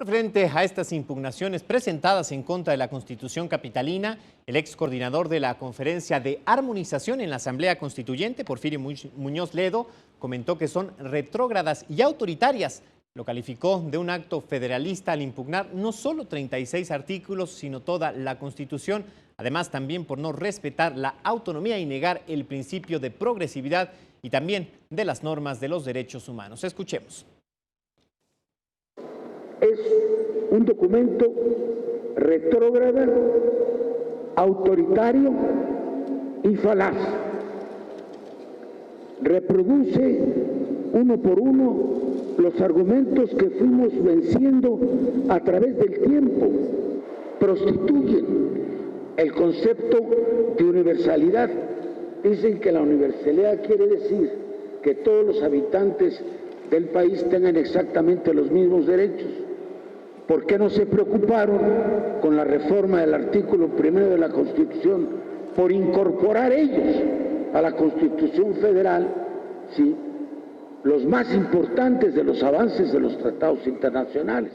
Referente a estas impugnaciones presentadas en contra de la Constitución capitalina, el ex coordinador de la Conferencia de Armonización en la Asamblea Constituyente, Porfirio Muñoz Ledo, comentó que son retrógradas y autoritarias. Lo calificó de un acto federalista al impugnar no solo 36 artículos, sino toda la Constitución. Además, también por no respetar la autonomía y negar el principio de progresividad y también de las normas de los derechos humanos. Escuchemos. Es un documento retrógrado, autoritario y falaz. Reproduce uno por uno los argumentos que fuimos venciendo a través del tiempo. Prostituyen el concepto de universalidad. Dicen que la universalidad quiere decir que todos los habitantes del país tengan exactamente los mismos derechos. ¿Por qué no se preocuparon con la reforma del artículo 1 de la Constitución por incorporar ellos a la Constitución Federal, ¿sí?, los más importantes de los avances de los tratados internacionales?